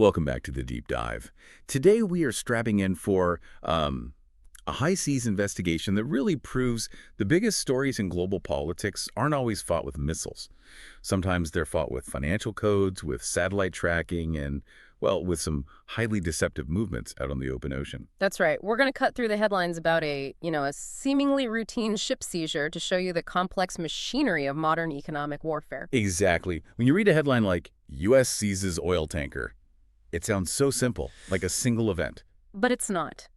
Welcome back to the Deep Dive. Today we are strapping in for a high seas investigation that really proves the biggest stories in global politics aren't always fought with missiles. Sometimes they're fought with financial codes, with satellite tracking, and, well, with some highly deceptive movements out on the open ocean. That's right. We're going to cut through the headlines about a seemingly routine ship seizure to show you the complex machinery of modern economic warfare. Exactly. When you read a headline like, U.S. seizes oil tanker, it sounds so simple, like a single event. But it's not.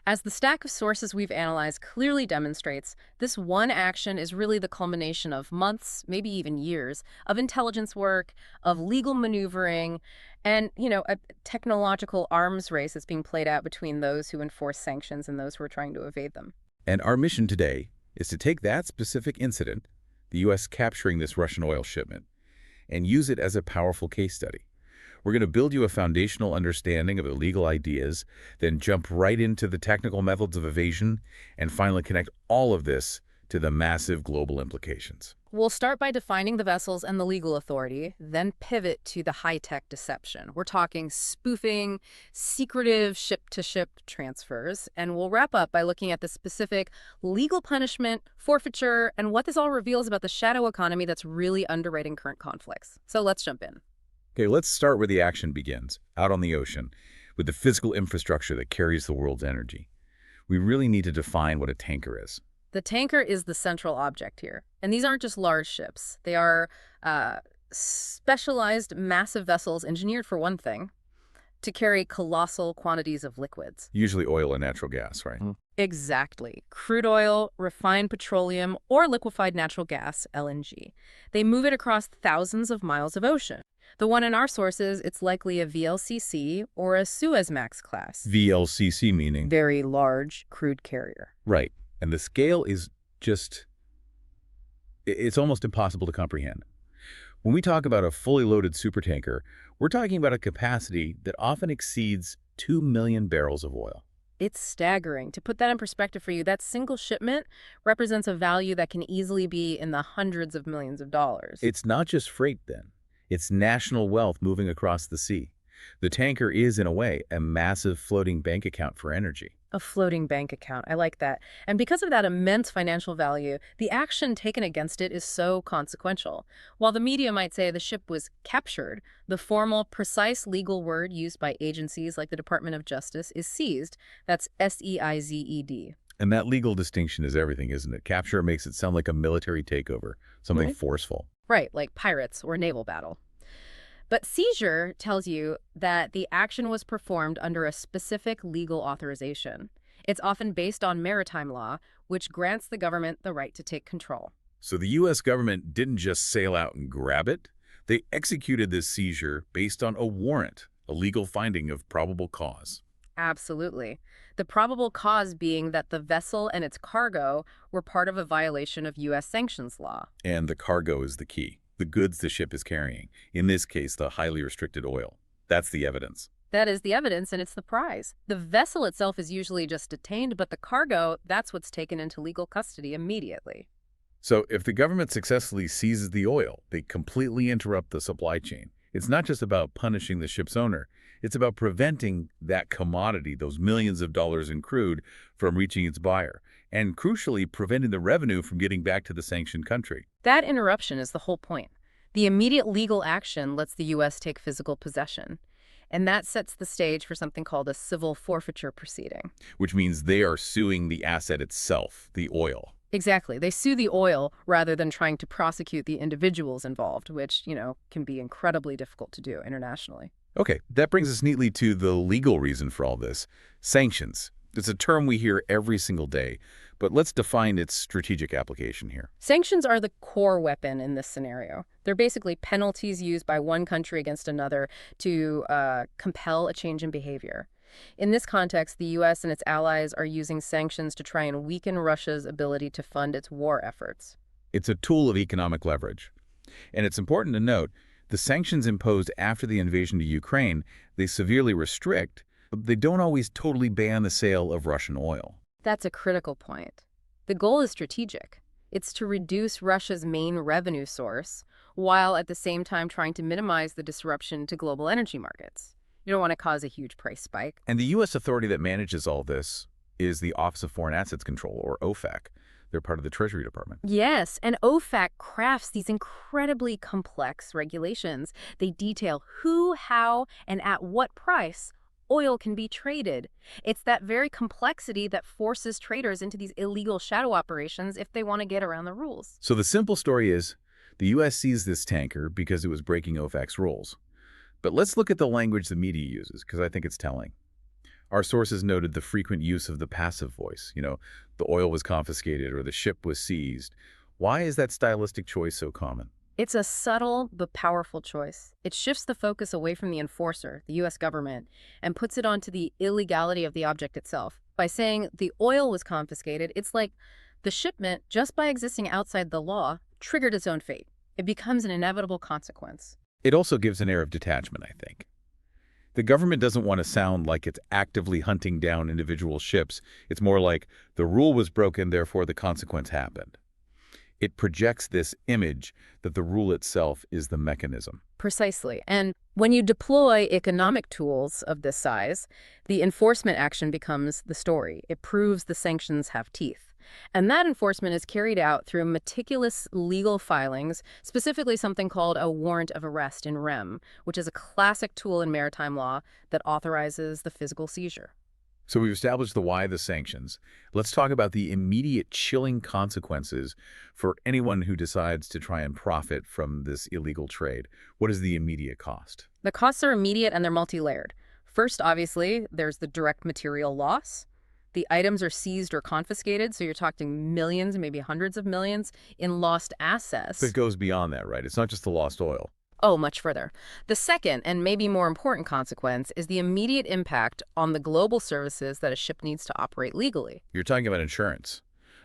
As the stack of sources we've analyzed clearly demonstrates, this one action is really the culmination of months, maybe even years, of intelligence work, of legal maneuvering, and, a technological arms race that's being played out between those who enforce sanctions and those who are trying to evade them. And our mission today is to take that specific incident, the U.S. capturing this Russian oil shipment, and use it as a powerful case study. We're going to build you a foundational understanding of the legal ideas, then jump right into the technical methods of evasion, and finally connect all of this to the massive global implications. We'll start by defining the vessels and the legal authority, then pivot to the high-tech deception. We're talking spoofing, secretive ship-to-ship transfers, and we'll wrap up by looking at the specific legal punishment, forfeiture, and what this all reveals about the shadow economy that's really underwriting current conflicts. So let's jump in. Okay, let's start where the action begins, out on the ocean, with the physical infrastructure that carries the world's energy. We really need to define what a tanker is. The tanker is the central object here. And these aren't just large ships. They are specialized, massive vessels engineered, for one thing, to carry colossal quantities of liquids. Usually oil and natural gas, right? Exactly. Crude oil, refined petroleum, or liquefied natural gas, LNG. They move it across thousands of miles of ocean. The one in our sources, it's likely a VLCC or a Suezmax class. VLCC meaning? Very large crude carrier. Right. And the scale is just, it's almost impossible to comprehend. When we talk about a fully loaded supertanker, we're talking about a capacity that often exceeds 2 million barrels of oil. It's staggering. To put that in perspective for you, that single shipment represents a value that can easily be in the hundreds of millions of dollars. It's not just freight then. It's national wealth moving across the sea. The tanker is, in a way, a massive floating bank account for energy. A floating bank account. I like that. And because of that immense financial value, the action taken against it is so consequential. While the media might say the ship was captured, the formal, precise legal word used by agencies like the Department of Justice is seized. That's SEIZED. And that legal distinction is everything, isn't it? Capture makes it sound like a military takeover, something forceful. Right, like pirates or naval battle. But seizure tells you that the action was performed under a specific legal authorization. It's often based on maritime law, which grants the government the right to take control. So the U.S. government didn't just sail out and grab it. They executed this seizure based on a warrant, a legal finding of probable cause. Absolutely. The probable cause being that the vessel and its cargo were part of a violation of U.S. sanctions law. And the cargo is the key. The goods the ship is carrying, in this case, the highly restricted oil. That's the evidence. That is the evidence, and it's the prize. The vessel itself is usually just detained, but the cargo, that's what's taken into legal custody immediately. So if the government successfully seizes the oil, they completely interrupt the supply chain. It's not just about punishing the ship's owner. It's about preventing that commodity, those millions of dollars in crude, from reaching its buyer. And crucially, preventing the revenue from getting back to the sanctioned country. That interruption is the whole point. The immediate legal action lets the U.S. take physical possession. And that sets the stage for something called a civil forfeiture proceeding. Which means they are suing the asset itself, the oil. Exactly. They sue the oil rather than trying to prosecute the individuals involved, which, can be incredibly difficult to do internationally. Okay, that brings us neatly to the legal reason for all this. Sanctions. It's a term we hear every single day, but let's define its strategic application here. Sanctions are the core weapon in this scenario. They're basically penalties used by one country against another to compel a change in behavior. In this context, the U.S. and its allies are using sanctions to try and weaken Russia's ability to fund its war efforts. It's a tool of economic leverage. And it's important to note, the sanctions imposed after the invasion to Ukraine, they severely restrict, but they don't always totally ban the sale of Russian oil. That's a critical point. The goal is strategic. It's to reduce Russia's main revenue source, while at the same time trying to minimize the disruption to global energy markets. You don't want to cause a huge price spike. And the U.S. authority that manages all this is the Office of Foreign Assets Control, or OFAC. They're part of the Treasury Department. Yes, and OFAC crafts these incredibly complex regulations. They detail who, how, and at what price oil can be traded. It's that very complexity that forces traders into these illegal shadow operations if they want to get around the rules. So the simple story is, the U.S. seized this tanker because it was breaking OFAC's rules. But let's look at the language the media uses, because I think it's telling. Our sources noted the frequent use of the passive voice. The oil was confiscated or the ship was seized. Why is that stylistic choice so common? It's a subtle but powerful choice. It shifts the focus away from the enforcer, the U.S. government, and puts it onto the illegality of the object itself. By saying the oil was confiscated, it's like the shipment, just by existing outside the law, triggered its own fate. It becomes an inevitable consequence. It also gives an air of detachment, I think. The government doesn't want to sound like it's actively hunting down individual ships. It's more like the rule was broken, therefore the consequence happened. It projects this image that the rule itself is the mechanism. Precisely. And when you deploy economic tools of this size, the enforcement action becomes the story. It proves the sanctions have teeth. And that enforcement is carried out through meticulous legal filings, specifically something called a warrant of arrest in rem, which is a classic tool in maritime law that authorizes the physical seizure. So we've established the why, the sanctions. Let's talk about the immediate chilling consequences for anyone who decides to try and profit from this illegal trade. What is the immediate cost? The costs are immediate and they're multi-layered. First, obviously, there's the direct material loss. The items are seized or confiscated, so you're talking millions, maybe hundreds of millions in lost assets. But it goes beyond that, right? It's not just the lost oil. Oh, much further. The second, and maybe more important consequence, is the immediate impact on the global services that a ship needs to operate legally. You're talking about insurance.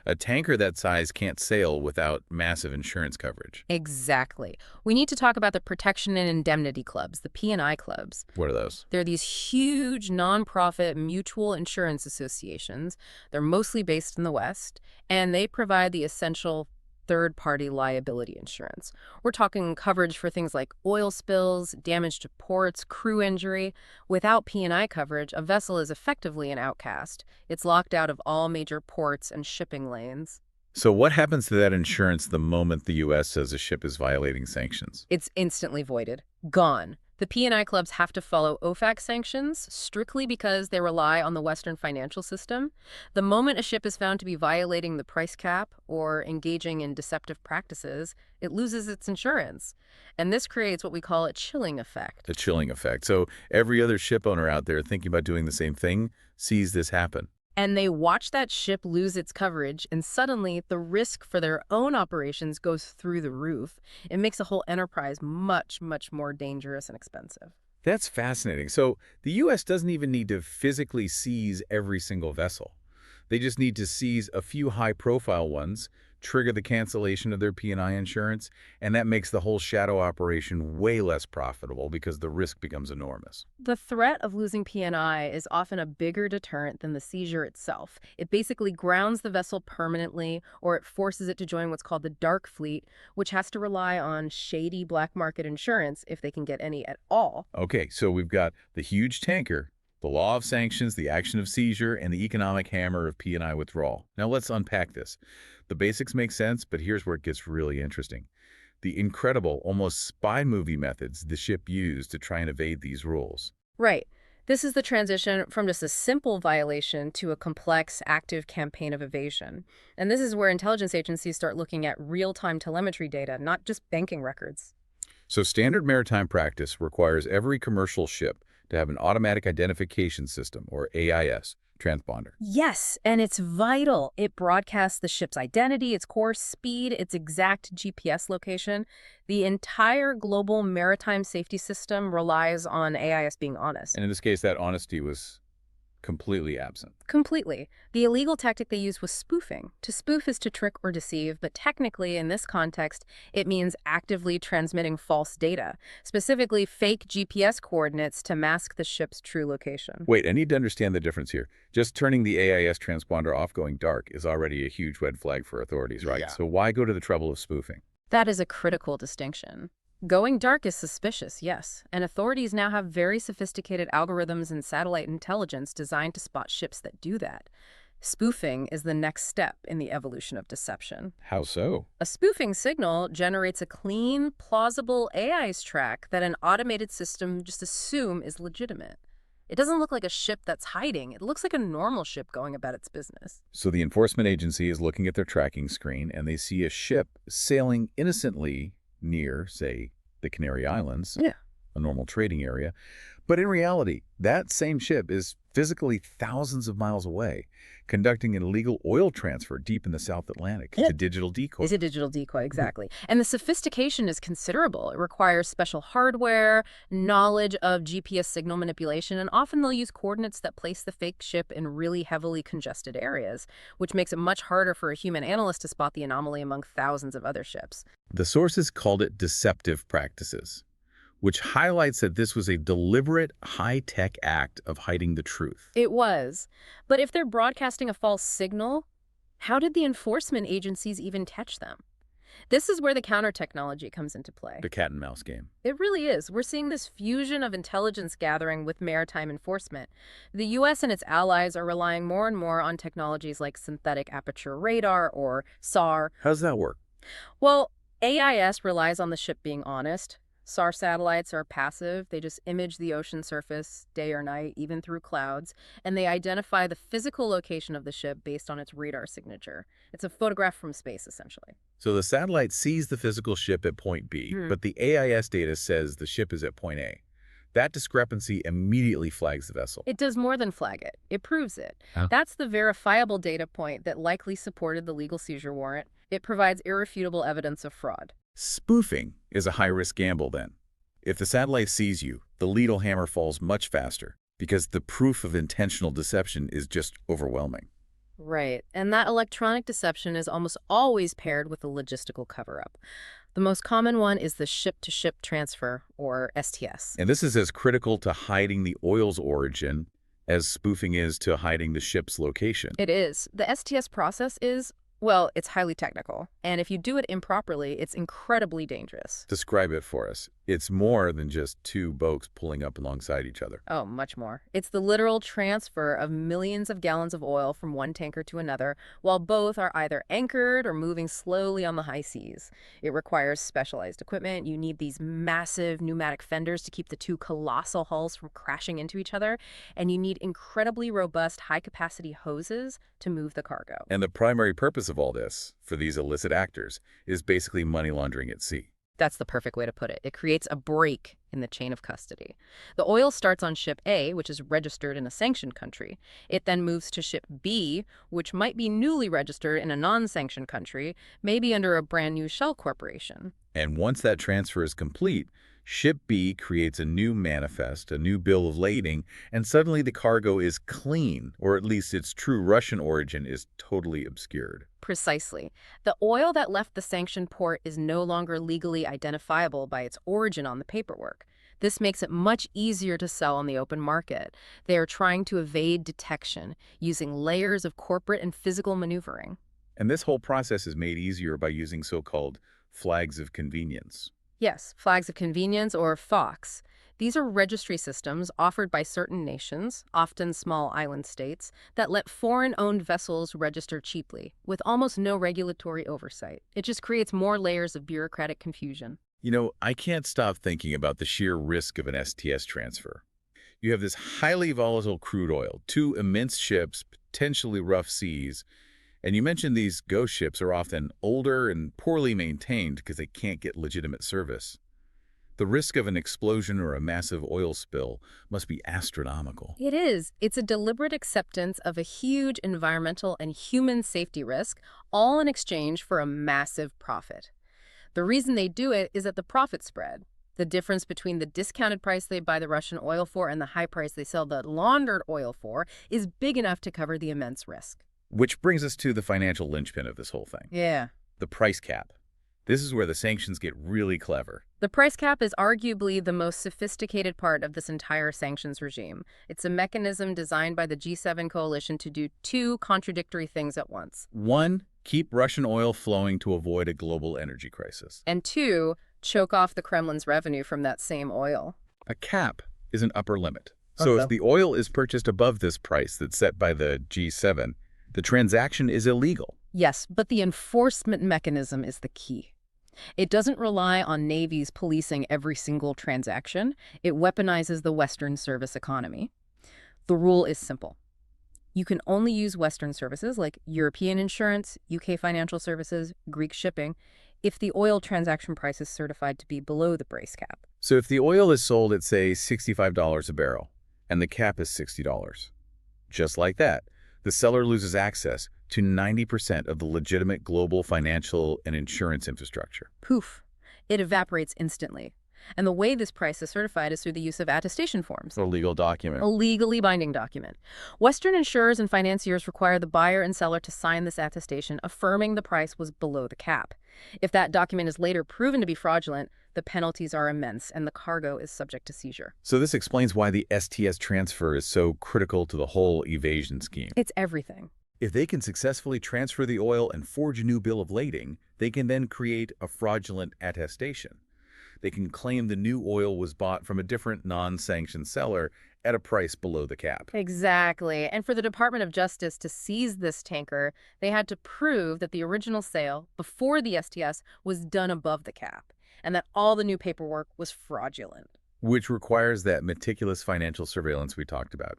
A tanker that size can't sail without massive insurance coverage. Exactly. We need to talk about the protection and indemnity clubs, the P&I clubs. What are those? They're these huge nonprofit mutual insurance associations. They're mostly based in the West, and they provide the essential third-party liability insurance. We're talking coverage for things like oil spills, damage to ports, crew injury. Without P&I coverage, a vessel is effectively an outcast. It's locked out of all major ports and shipping lanes. So what happens to that insurance the moment the U.S. says a ship is violating sanctions? It's instantly voided. Gone. The P&I clubs have to follow OFAC sanctions strictly because they rely on the Western financial system. The moment a ship is found to be violating the price cap or engaging in deceptive practices, it loses its insurance. And this creates what we call a chilling effect. A chilling effect. So every other ship owner out there thinking about doing the same thing sees this happen. And they watch that ship lose its coverage, and suddenly the risk for their own operations goes through the roof. It makes the whole enterprise much, much more dangerous and expensive. That's fascinating. So the U.S. doesn't even need to physically seize every single vessel. They just need to seize a few high-profile ones, trigger the cancellation of their P&I insurance, and that makes the whole shadow operation way less profitable because the risk becomes enormous. The threat of losing P&I is often a bigger deterrent than the seizure itself. It basically grounds the vessel permanently, or it forces it to join what's called the dark fleet, which has to rely on shady black market insurance if they can get any at all. Okay, so we've got the huge tanker, the law of sanctions, the action of seizure, and the economic hammer of P&I withdrawal. Now let's unpack this. The basics make sense, but here's where it gets really interesting. The incredible, almost spy movie methods the ship used to try and evade these rules. Right. This is the transition from just a simple violation to a complex, active campaign of evasion. And this is where intelligence agencies start looking at real-time telemetry data, not just banking records. So standard maritime practice requires every commercial ship to have an automatic identification system, or AIS, transponder. Yes, and it's vital. It broadcasts the ship's identity, its course, speed, its exact GPS location. The entire global maritime safety system relies on AIS being honest. And in this case, that honesty was completely absent. Completely. The illegal tactic they used was spoofing. To spoof is to trick or deceive, but technically, in this context, it means actively transmitting false data, specifically fake GPS coordinates to mask the ship's true location. Wait, I need to understand the difference here. Just turning the AIS transponder off going dark is already a huge red flag for authorities, right? Yeah. So why go to the trouble of spoofing? That is a critical distinction. Going dark is suspicious, yes, and authorities now have very sophisticated algorithms and satellite intelligence designed to spot ships that do that. Spoofing is the next step in the evolution of deception. How so? A spoofing signal generates a clean, plausible AI's track that an automated system just assume is legitimate. It doesn't look like a ship that's hiding. It looks like a normal ship going about its business. So the enforcement agency is looking at their tracking screen and they see a ship sailing innocently near, say, the Canary Islands, Yeah. a normal trading area. But in reality, that same ship is physically thousands of miles away, conducting an illegal oil transfer deep in the South Atlantic. It's a digital decoy. It's a digital decoy, exactly. And the sophistication is considerable. It requires special hardware, knowledge of GPS signal manipulation, and often they'll use coordinates that place the fake ship in really heavily congested areas, which makes it much harder for a human analyst to spot the anomaly among thousands of other ships. The sources called it deceptive practices, which highlights that this was a deliberate, high-tech act of hiding the truth. It was. But if they're broadcasting a false signal, how did the enforcement agencies even catch them? This is where the counter-technology comes into play. The cat and mouse game. It really is. We're seeing this fusion of intelligence gathering with maritime enforcement. The U.S. and its allies are relying more and more on technologies like synthetic aperture radar, or SAR. How does that work? Well, AIS relies on the ship being honest. SAR satellites are passive. They just image the ocean surface day or night, even through clouds, and they identify the physical location of the ship based on its radar signature. It's a photograph from space, essentially. So the satellite sees the physical ship at point B, but the AIS data says the ship is at point A. That discrepancy immediately flags the vessel. It does more than flag it. It proves it. Huh? That's the verifiable data point that likely supported the legal seizure warrant. It provides irrefutable evidence of fraud. Spoofing is a high-risk gamble then. If the satellite sees you, the lethal hammer falls much faster because the proof of intentional deception is just overwhelming. Right, and that electronic deception is almost always paired with a logistical cover-up. The most common one is the ship-to-ship transfer, or STS. And this is as critical to hiding the oil's origin as spoofing is to hiding the ship's location. It is. The STS process is, well, it's highly technical, and if you do it improperly, it's incredibly dangerous. Describe it for us. It's more than just two boats pulling up alongside each other. Oh, much more. It's the literal transfer of millions of gallons of oil from one tanker to another, while both are either anchored or moving slowly on the high seas. It requires specialized equipment. You need these massive pneumatic fenders to keep the two colossal hulls from crashing into each other, and you need incredibly robust, high-capacity hoses to move the cargo. And the primary purpose of all this, for these illicit actors, is basically money laundering at sea. That's the perfect way to put it. It creates a break in the chain of custody. The oil starts on ship A, which is registered in a sanctioned country. It then moves to ship B, which might be newly registered in a non-sanctioned country, maybe under a brand new shell corporation. And once that transfer is complete, Ship B creates a new manifest, a new bill of lading, and suddenly the cargo is clean, or at least its true Russian origin is totally obscured. Precisely. The oil that left the sanctioned port is no longer legally identifiable by its origin on the paperwork. This makes it much easier to sell on the open market. They are trying to evade detection, using layers of corporate and physical maneuvering. And this whole process is made easier by using so-called flags of convenience. Yes, flags of convenience, or FOX. These are registry systems offered by certain nations, often small island states, that let foreign-owned vessels register cheaply, with almost no regulatory oversight. It just creates more layers of bureaucratic confusion. You know, I can't stop thinking about the sheer risk of an STS transfer. You have this highly volatile crude oil, two immense ships, potentially rough seas, and you mentioned these ghost ships are often older and poorly maintained because they can't get legitimate service. The risk of an explosion or a massive oil spill must be astronomical. It is. It's a deliberate acceptance of a huge environmental and human safety risk, all in exchange for a massive profit. The reason they do it is at the profit spread. The difference between the discounted price they buy the Russian oil for and the high price they sell the laundered oil for is big enough to cover the immense risk. Which brings us to the financial linchpin of this whole thing. Yeah. The price cap. This is where the sanctions get really clever. The price cap is arguably the most sophisticated part of this entire sanctions regime. It's a mechanism designed by the G7 coalition to do two contradictory things at once. One, keep Russian oil flowing to avoid a global energy crisis. And two, choke off the Kremlin's revenue from that same oil. A cap is an upper limit. So if the oil is purchased above this price that's set by the G7, the transaction is illegal. Yes, but the enforcement mechanism is the key. It doesn't rely on navies policing every single transaction. It weaponizes the Western service economy. The rule is simple. You can only use Western services like European insurance, UK financial services, Greek shipping, if the oil transaction price is certified to be below the price cap. So if the oil is sold at, say, $65 a barrel, and the cap is $60, just like that, the seller loses access to 90% of the legitimate global financial and insurance infrastructure. Poof. It evaporates instantly. And the way this price is certified is through the use of attestation forms. A legal document. A legally binding document. Western insurers and financiers require the buyer and seller to sign this attestation affirming the price was below the cap. If that document is later proven to be fraudulent, the penalties are immense and the cargo is subject to seizure. So this explains why the STS transfer is so critical to the whole evasion scheme. It's everything. If they can successfully transfer the oil and forge a new bill of lading, they can then create a fraudulent attestation. They can claim the new oil was bought from a different non-sanctioned seller at a price below the cap. Exactly. And for the Department of Justice to seize this tanker, they had to prove that the original sale before the STS was done above the cap and that all the new paperwork was fraudulent. Which requires that meticulous financial surveillance we talked about,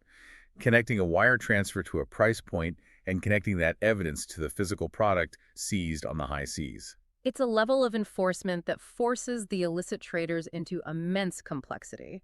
connecting a wire transfer to a price point and connecting that evidence to the physical product seized on the high seas. It's a level of enforcement that forces the illicit traders into immense complexity.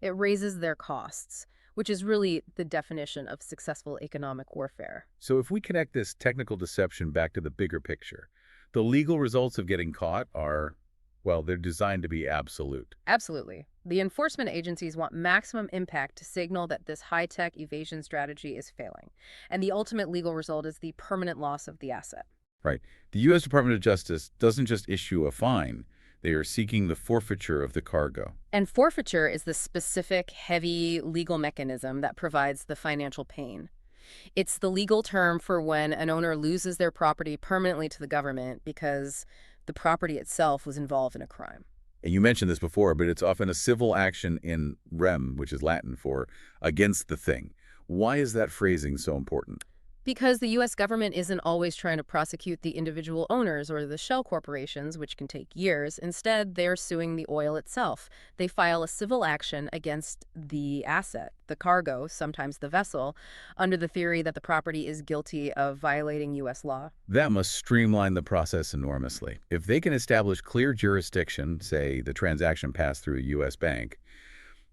It raises their costs, which is really the definition of successful economic warfare. So if we connect this technical deception back to the bigger picture, the legal results of getting caught are, well, they're designed to be absolute. Absolutely. The enforcement agencies want maximum impact to signal that this high-tech evasion strategy is failing, and the ultimate legal result is the permanent loss of the asset. Right. The U.S. Department of Justice doesn't just issue a fine. They are seeking the forfeiture of the cargo. And forfeiture is the specific, heavy legal mechanism that provides the financial pain. It's the legal term for when an owner loses their property permanently to the government because the property itself was involved in a crime. And you mentioned this before, but it's often a civil action in rem, which is Latin for against the thing. Why is that phrasing so important? Because the U.S. government isn't always trying to prosecute the individual owners or the shell corporations, which can take years. Instead, they're suing the oil itself. They file a civil action against the asset, the cargo, sometimes the vessel, under the theory that the property is guilty of violating U.S. law. That must streamline the process enormously. If they can establish clear jurisdiction, say the transaction passed through a U.S. bank,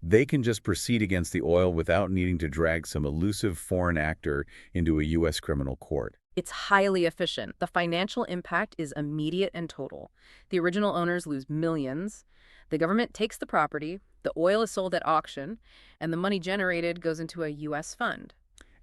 they can just proceed against the oil without needing to drag some elusive foreign actor into a U.S. criminal court. It's highly efficient. The financial impact is immediate and total. The original owners lose millions. The government takes the property, the oil is sold at auction, and the money generated goes into a U.S. fund.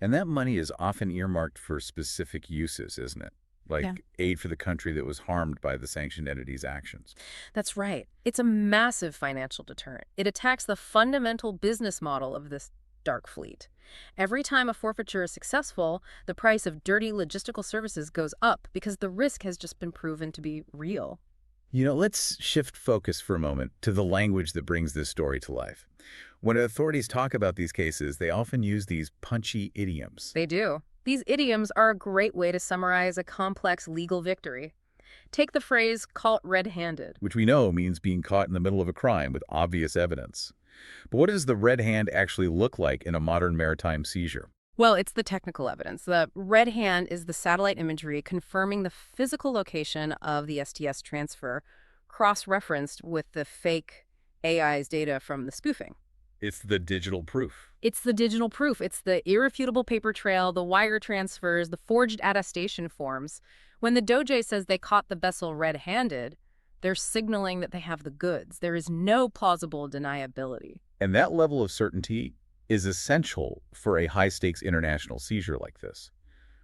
And that money is often earmarked for specific uses, isn't it? Like aid for the country that was harmed by the sanctioned entity's actions. That's right. It's a massive financial deterrent. It attacks the fundamental business model of this dark fleet. Every time a forfeiture is successful, the price of dirty logistical services goes up because the risk has just been proven to be real. You know, let's shift focus for a moment to the language that brings this story to life. When authorities talk about these cases, they often use these punchy idioms. They do. These idioms are a great way to summarize a complex legal victory. Take the phrase caught red-handed, which we know means being caught in the middle of a crime with obvious evidence. But what does the red hand actually look like in a modern maritime seizure? Well, it's the technical evidence. The red hand is the satellite imagery confirming the physical location of the STS transfer, cross-referenced with the fake AI's data from the spoofing. It's the digital proof. It's the digital proof. It's the irrefutable paper trail, the wire transfers, the forged attestation forms. When the Doge says they caught the vessel red-handed, they're signaling that they have the goods. There is no plausible deniability. And that level of certainty is essential for a high-stakes international seizure like this.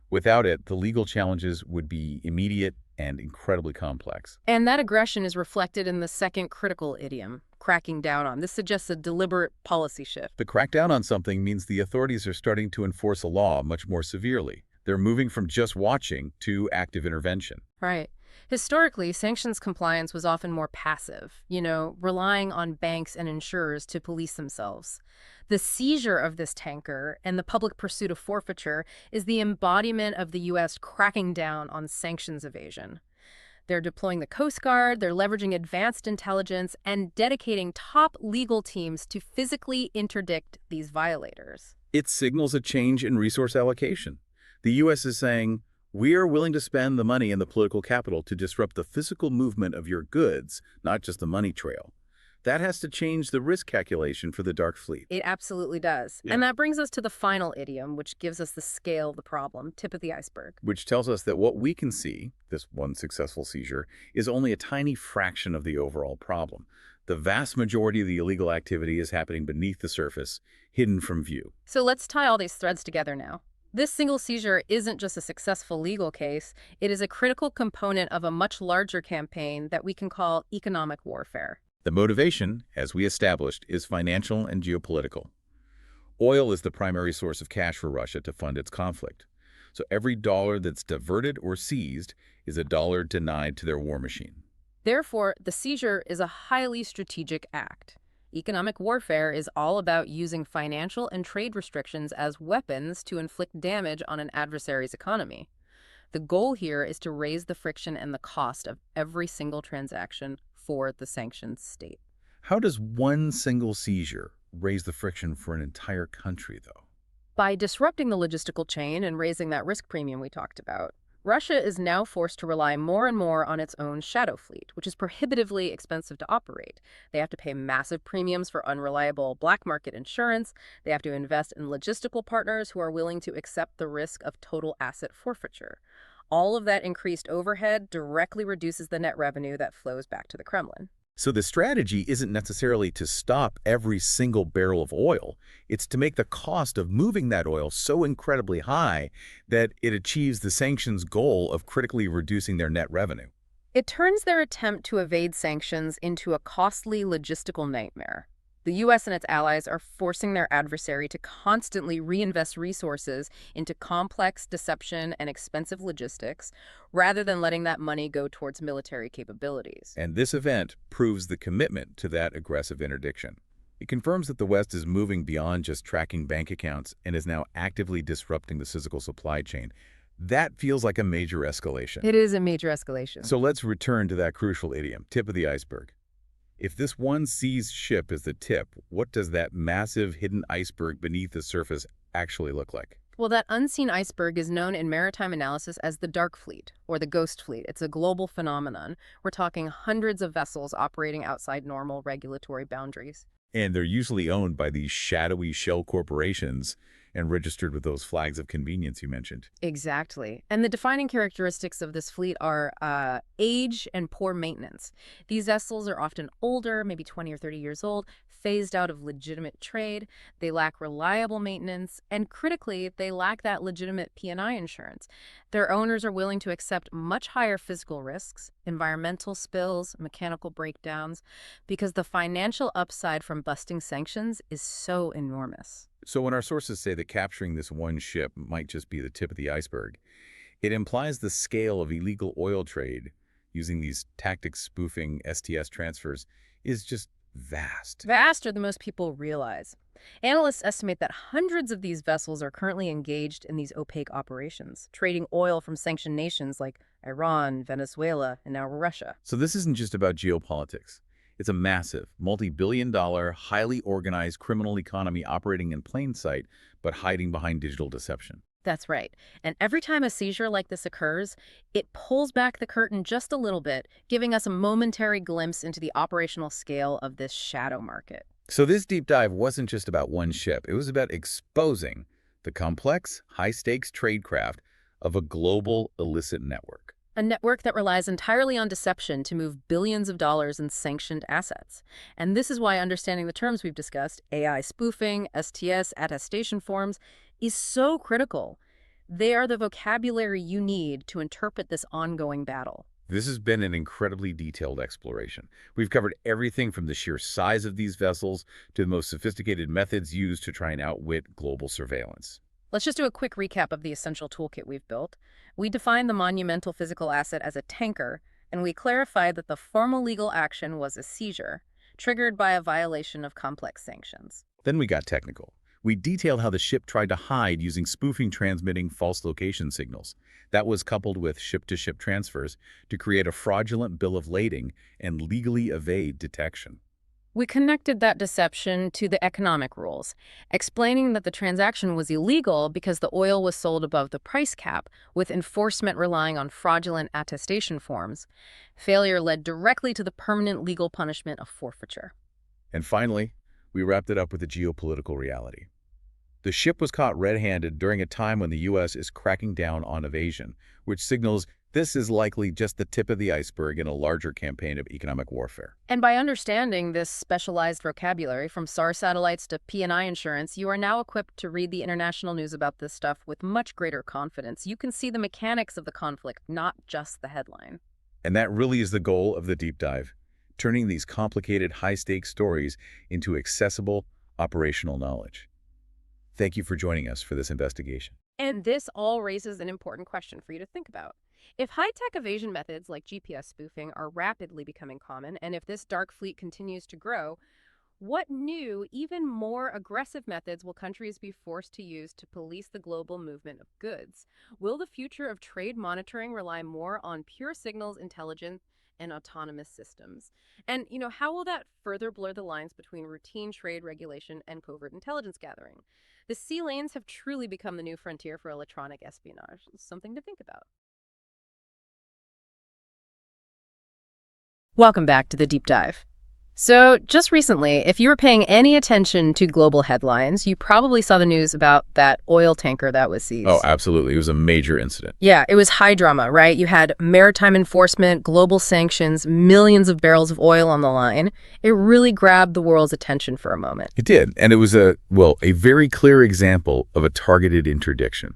Without it, the legal challenges would be immediate and incredibly complex. And that aggression is reflected in the second critical idiom, cracking down on. This suggests a deliberate policy shift. To crack down on something means the authorities are starting to enforce a law much more severely. They're moving from just watching to active intervention. Right. Historically, sanctions compliance was often more passive, relying on banks and insurers to police themselves. The seizure of this tanker and the public pursuit of forfeiture is the embodiment of the U.S. cracking down on sanctions evasion. They're deploying the Coast Guard, they're leveraging advanced intelligence, and dedicating top legal teams to physically interdict these violators. It signals a change in resource allocation. The U.S. is saying, we are willing to spend the money and the political capital to disrupt the physical movement of your goods, not just the money trail. That has to change the risk calculation for the dark fleet. It absolutely does. Yeah. And that brings us to the final idiom, which gives us the scale of the problem, tip of the iceberg. Which tells us that what we can see, this one successful seizure, is only a tiny fraction of the overall problem. The vast majority of the illegal activity is happening beneath the surface, hidden from view. So let's tie all these threads together now. This single seizure isn't just a successful legal case, it is a critical component of a much larger campaign that we can call economic warfare. The motivation, as we established, is financial and geopolitical. Oil is the primary source of cash for Russia to fund its conflict. So every dollar that's diverted or seized is a dollar denied to their war machine. Therefore, the seizure is a highly strategic act. Economic warfare is all about using financial and trade restrictions as weapons to inflict damage on an adversary's economy. The goal here is to raise the friction and the cost of every single transaction for the sanctioned state. How does one single seizure raise the friction for an entire country, though? By disrupting the logistical chain and raising that risk premium we talked about, Russia is now forced to rely more and more on its own shadow fleet, which is prohibitively expensive to operate. They have to pay massive premiums for unreliable black market insurance. They have to invest in logistical partners who are willing to accept the risk of total asset forfeiture. All of that increased overhead directly reduces the net revenue that flows back to the Kremlin. So the strategy isn't necessarily to stop every single barrel of oil. It's to make the cost of moving that oil so incredibly high that it achieves the sanctions goal of critically reducing their net revenue. It turns their attempt to evade sanctions into a costly logistical nightmare. The U.S. and its allies are forcing their adversary to constantly reinvest resources into complex deception and expensive logistics, rather than letting that money go towards military capabilities. And this event proves the commitment to that aggressive interdiction. It confirms that the West is moving beyond just tracking bank accounts and is now actively disrupting the physical supply chain. That feels like a major escalation. It is a major escalation. So let's return to that crucial idiom, tip of the iceberg. If this one seized ship is the tip, what does that massive hidden iceberg beneath the surface actually look like? Well, that unseen iceberg is known in maritime analysis as the dark fleet, or the ghost fleet. It's a global phenomenon. We're talking hundreds of vessels operating outside normal regulatory boundaries. And they're usually owned by these shadowy shell corporations and registered with those flags of convenience you mentioned. Exactly. And the defining characteristics of this fleet are age and poor maintenance. These vessels are often older, maybe 20 or 30 years old, phased out of legitimate trade. They lack reliable maintenance, and critically, they lack that legitimate P&I insurance. Their owners are willing to accept much higher physical risks, environmental spills, mechanical breakdowns, because the financial upside from busting sanctions is so enormous. So when our sources say that capturing this one ship might just be the tip of the iceberg, it implies the scale of illegal oil trade using these tactics spoofing STS transfers is just vast. Vaster than most people realize. Analysts estimate that hundreds of these vessels are currently engaged in these opaque operations, trading oil from sanctioned nations like Iran, Venezuela, and now Russia. So this isn't just about geopolitics. It's a massive, multi-billion-dollar, highly organized criminal economy operating in plain sight, but hiding behind digital deception. That's right. And every time a seizure like this occurs, it pulls back the curtain just a little bit, giving us a momentary glimpse into the operational scale of this shadow market. So this deep dive wasn't just about one ship. It was about exposing the complex, high-stakes tradecraft of a global illicit network. A network that relies entirely on deception to move billions of dollars in sanctioned assets. And this is why understanding the terms we've discussed, AI spoofing, STS, attestation forms, is so critical. They are the vocabulary you need to interpret this ongoing battle. This has been an incredibly detailed exploration. We've covered everything from the sheer size of these vessels to the most sophisticated methods used to try and outwit global surveillance. Let's just do a quick recap of the essential toolkit we've built. We defined the monumental physical asset as a tanker, and we clarified that the formal legal action was a seizure, triggered by a violation of complex sanctions. Then we got technical. We detailed how the ship tried to hide using spoofing transmitting false location signals. That was coupled with ship-to-ship transfers to create a fraudulent bill of lading and legally evade detection. We connected that deception to the economic rules, explaining that the transaction was illegal because the oil was sold above the price cap, with enforcement relying on fraudulent attestation forms. Failure led directly to the permanent legal punishment of forfeiture. And finally, we wrapped it up with a geopolitical reality. The ship was caught red-handed during a time when the U.S. is cracking down on evasion, which signals this is likely just the tip of the iceberg in a larger campaign of economic warfare. And by understanding this specialized vocabulary, from SAR satellites to P&I insurance, you are now equipped to read the international news about this stuff with much greater confidence. You can see the mechanics of the conflict, not just the headline. And that really is the goal of the deep dive, turning these complicated, high-stakes stories into accessible, operational knowledge. Thank you for joining us for this investigation. And this all raises an important question for you to think about. If high-tech evasion methods like GPS spoofing are rapidly becoming common, and if this dark fleet continues to grow, what new, even more aggressive methods will countries be forced to use to police the global movement of goods? Will the future of trade monitoring rely more on pure signals intelligence and autonomous systems? And, how will that further blur the lines between routine trade regulation and covert intelligence gathering? The sea lanes have truly become the new frontier for electronic espionage. Something to think about. Welcome back to the Deep Dive. So, just recently, if you were paying any attention to global headlines, you probably saw the news about that oil tanker that was seized. Oh, absolutely. It was a major incident. Yeah, it was high drama, right? You had maritime enforcement, global sanctions, millions of barrels of oil on the line. It really grabbed the world's attention for a moment. It did. And it was a very clear example of a targeted interdiction.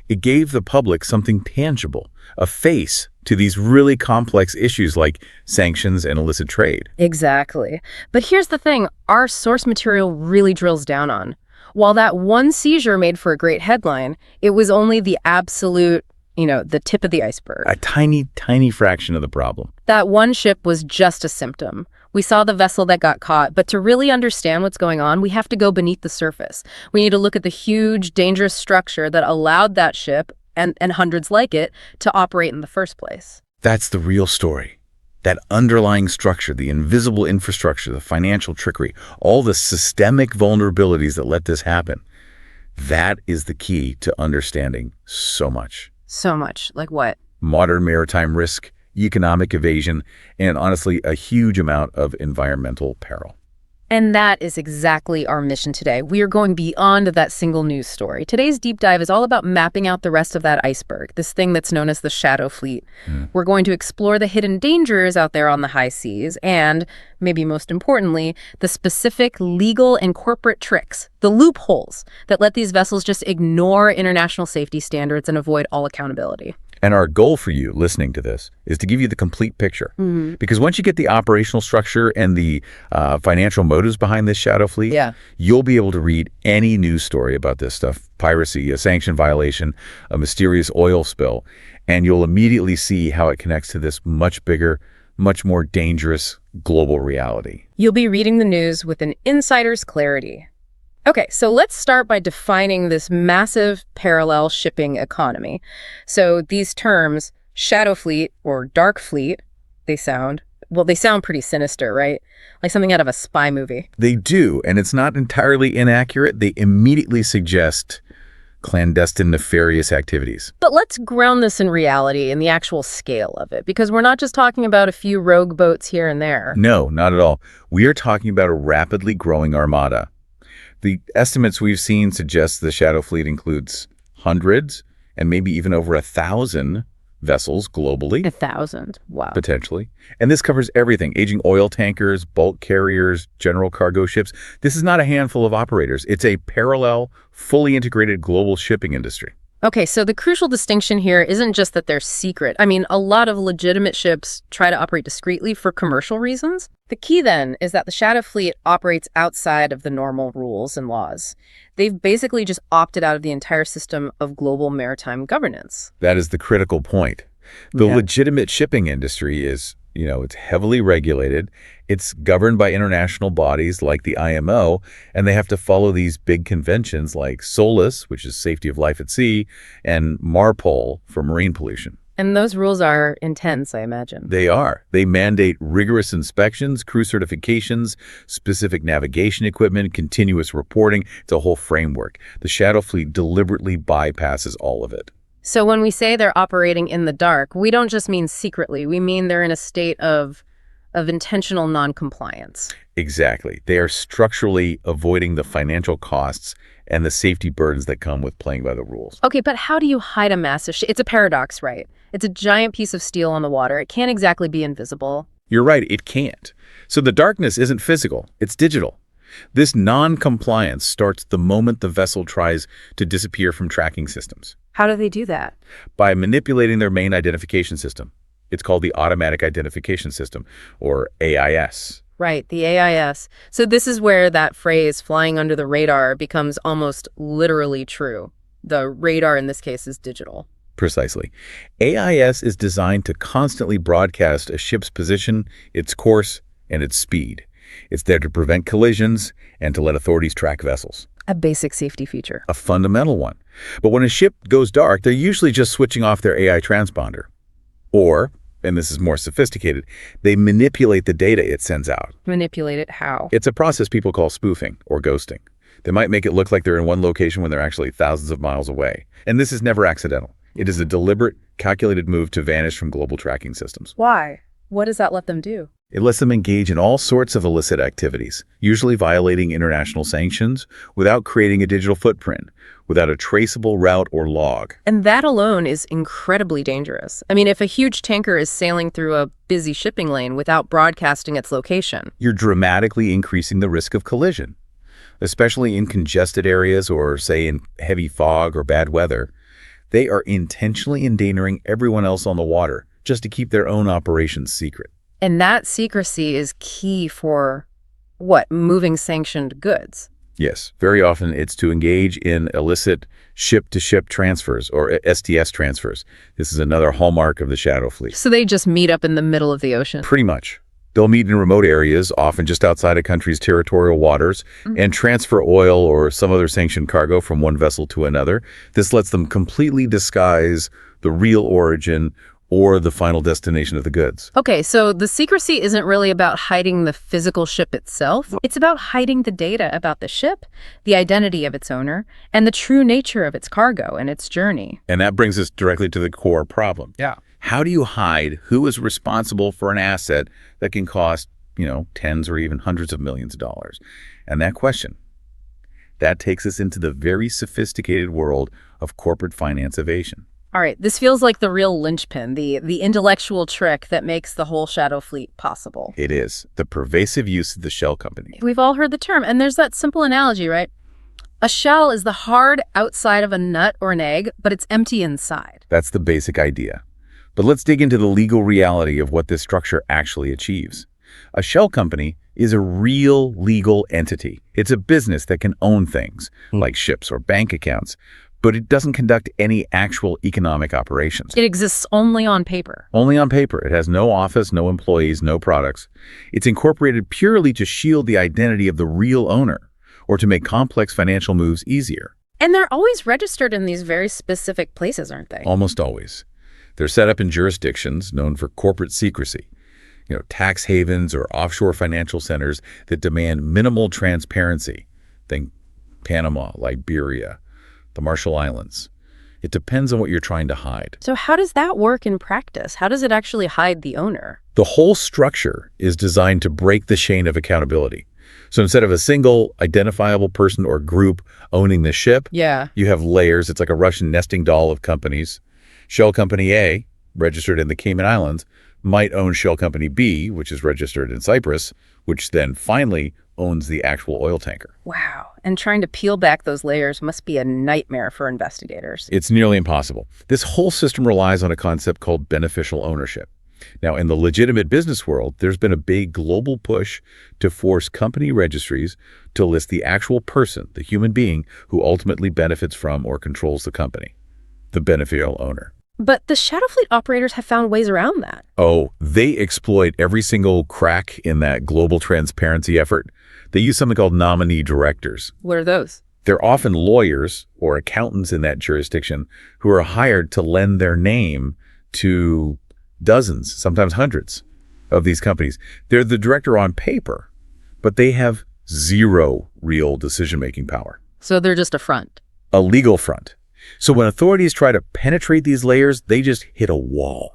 It gave the public something tangible, a face to these really complex issues like sanctions and illicit trade. Exactly. But here's the thing our source material really drills down on. While that one seizure made for a great headline, it was only the absolute, the tip of the iceberg. A tiny, tiny fraction of the problem. That one ship was just a symptom. We saw the vessel that got caught, but to really understand what's going on, we have to go beneath the surface. We need to look at the huge, dangerous structure that allowed that ship and hundreds like it to operate in the first place. That's the real story. That underlying structure, the invisible infrastructure, the financial trickery, all the systemic vulnerabilities that let this happen. That is the key to understanding so much. So much. Like what? Modern maritime risk, economic evasion, and honestly, a huge amount of environmental peril. And that is exactly our mission today. We are going beyond that single news story. Today's deep dive is all about mapping out the rest of that iceberg, this thing that's known as the shadow fleet. We're going to explore the hidden dangers out there on the high seas and, maybe most importantly, the specific legal and corporate tricks, the loopholes that let these vessels just ignore international safety standards and avoid all accountability. And our goal for you listening to this is to give you the complete picture. Because once you get the operational structure and the financial motives behind this shadow fleet, you'll be able to read any news story about this stuff, piracy, a sanction violation, a mysterious oil spill, and you'll immediately see how it connects to this much bigger, much more dangerous global reality. You'll be reading the news with an insider's clarity. Okay, so let's start by defining this massive parallel shipping economy. So these terms, shadow fleet or dark fleet, they sound pretty sinister, right? Like something out of a spy movie. They do, and it's not entirely inaccurate. They immediately suggest clandestine, nefarious activities. But let's ground this in reality and the actual scale of it, because we're not just talking about a few rogue boats here and there. No, not at all. We are talking about a rapidly growing armada. The estimates we've seen suggest the shadow fleet includes hundreds and maybe even over 1,000 vessels globally. 1,000, wow. Potentially. And this covers everything, aging oil tankers, bulk carriers, general cargo ships. This is not a handful of operators. It's a parallel, fully integrated global shipping industry. Okay, so the crucial distinction here isn't just that they're secret. I mean, a lot of legitimate ships try to operate discreetly for commercial reasons. The key then is that the Shadow Fleet operates outside of the normal rules and laws. They've basically just opted out of the entire system of global maritime governance. That is the critical point. The Yeah. legitimate shipping industry is, it's heavily regulated. It's governed by international bodies like the IMO, and they have to follow these big conventions like SOLAS, which is safety of life at sea, and MARPOL for marine pollution. And those rules are intense, I imagine. They are. They mandate rigorous inspections, crew certifications, specific navigation equipment, continuous reporting. It's a whole framework. The Shadow Fleet deliberately bypasses all of it. So when we say they're operating in the dark, we don't just mean secretly. We mean they're in a state of intentional noncompliance. Exactly. They are structurally avoiding the financial costs and the safety burdens that come with playing by the rules. Okay, but how do you hide a massive ship? It's a paradox, right? It's a giant piece of steel on the water. It can't exactly be invisible. You're right, it can't. So the darkness isn't physical, it's digital. This non-compliance starts the moment the vessel tries to disappear from tracking systems How do they do that? by manipulating their main identification system. It's called the Automatic Identification System, or AIS. Right, the AIS. So this is where that phrase, flying under the radar, becomes almost literally true. The radar in this case is digital. Precisely. AIS is designed to constantly broadcast a ship's position, its course, and its speed. It's there to prevent collisions and to let authorities track vessels. A basic safety feature. A fundamental one. But when a ship goes dark, they're usually just switching off their AI transponder. Or, and this is more sophisticated, they manipulate the data it sends out. Manipulate it how? It's a process people call spoofing or ghosting. They might make it look like they're in one location when they're actually thousands of miles away. And this is never accidental. It is a deliberate, calculated move to vanish from global tracking systems. Why? What does that let them do? It lets them engage in all sorts of illicit activities, usually violating international sanctions, without creating a digital footprint, without a traceable route or log. And that alone is incredibly dangerous. I mean, if a huge tanker is sailing through a busy shipping lane without broadcasting its location. You're dramatically increasing the risk of collision, especially in congested areas or, say, in heavy fog or bad weather. They are intentionally endangering everyone else on the water just to keep their own operations secret. And that secrecy is key for, what, moving sanctioned goods? Yes, very often it's to engage in illicit ship-to-ship transfers or STS transfers. This is another hallmark of the Shadow Fleet. So they just meet up in the middle of the ocean? Pretty much. They'll meet in remote areas, often just outside a country's territorial waters, and transfer oil or some other sanctioned cargo from one vessel to another. This lets them completely disguise the real origin or the final destination of the goods. Okay, so the secrecy isn't really about hiding the physical ship itself. It's about hiding the data about the ship, the identity of its owner, and the true nature of its cargo and its journey. And that brings us directly to the core problem. Yeah. How do you hide who is responsible for an asset that can cost, tens or even hundreds of millions of dollars? And that question, that takes us into the very sophisticated world of corporate finance evasion. All right, this feels like the real linchpin, the intellectual trick that makes the whole Shadow Fleet possible. It is the pervasive use of the shell company. We've all heard the term, and there's that simple analogy, right? A shell is the hard outside of a nut or an egg, but it's empty inside. That's the basic idea. But let's dig into the legal reality of what this structure actually achieves. A shell company is a real legal entity. It's a business that can own things, like ships or bank accounts, but it doesn't conduct any actual economic operations. It exists only on paper. Only on paper. It has no office, no employees, no products. It's incorporated purely to shield the identity of the real owner or to make complex financial moves easier. And they're always registered in these very specific places, aren't they? Almost always. They're set up in jurisdictions known for corporate secrecy, tax havens or offshore financial centers that demand minimal transparency. Think Panama, Liberia, the Marshall Islands. It depends on what you're trying to hide. So how does that work in practice? How does it actually hide the owner? The whole structure is designed to break the chain of accountability. So instead of a single identifiable person or group owning the ship, you have layers. It's like a Russian nesting doll of companies. Shell Company A, registered in the Cayman Islands, might own Shell Company B, which is registered in Cyprus, which then finally owns the actual oil tanker. Wow. And trying to peel back those layers must be a nightmare for investigators. It's nearly impossible. This whole system relies on a concept called beneficial ownership. Now, in the legitimate business world, there's been a big global push to force company registries to list the actual person, the human being, who ultimately benefits from or controls the company, the beneficial owner. But the shadow fleet operators have found ways around that. Oh, they exploit every single crack in that global transparency effort. They use something called nominee directors. What are those? They're often lawyers or accountants in that jurisdiction who are hired to lend their name to dozens, sometimes hundreds of these companies. They're the director on paper, but they have zero real decision-making power. So they're just a front. A legal front. So when authorities try to penetrate these layers, they just hit a wall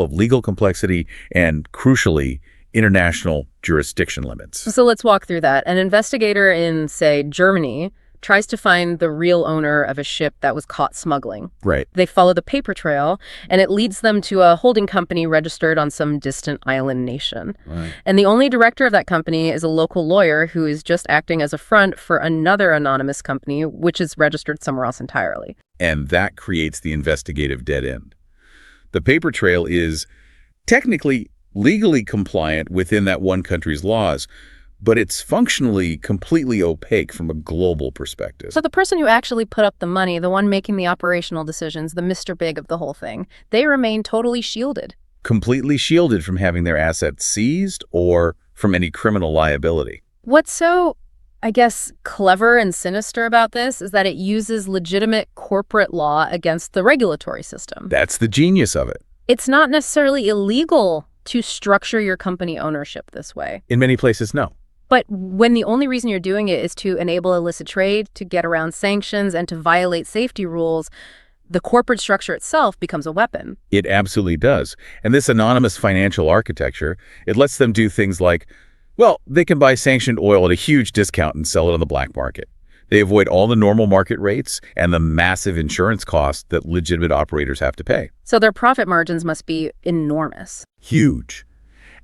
of legal complexity and, crucially, international jurisdiction limits. So let's walk through that. An investigator in, say, Germany tries to find the real owner of a ship that was caught smuggling. Right. They follow the paper trail, and it leads them to a holding company registered on some distant island nation. Right. And the only director of that company is a local lawyer who is just acting as a front for another anonymous company, which is registered somewhere else entirely. And that creates the investigative dead end. The paper trail is technically legally compliant within that one country's laws, but it's functionally completely opaque from a global perspective. So the person who actually put up the money, the one making the operational decisions, the Mr. Big of the whole thing, they remain totally shielded. Completely shielded from having their assets seized or from any criminal liability. What's so, I guess, clever and sinister about this is that it uses legitimate corporate law against the regulatory system. That's the genius of it. It's not necessarily illegal to structure your company ownership this way. In many places, no. But when the only reason you're doing it is to enable illicit trade, to get around sanctions, and to violate safety rules, the corporate structure itself becomes a weapon. It absolutely does. And this anonymous financial architecture, it lets them do things like, well, they can buy sanctioned oil at a huge discount and sell it on the black market. They avoid all the normal market rates and the massive insurance costs that legitimate operators have to pay. So their profit margins must be enormous. Huge.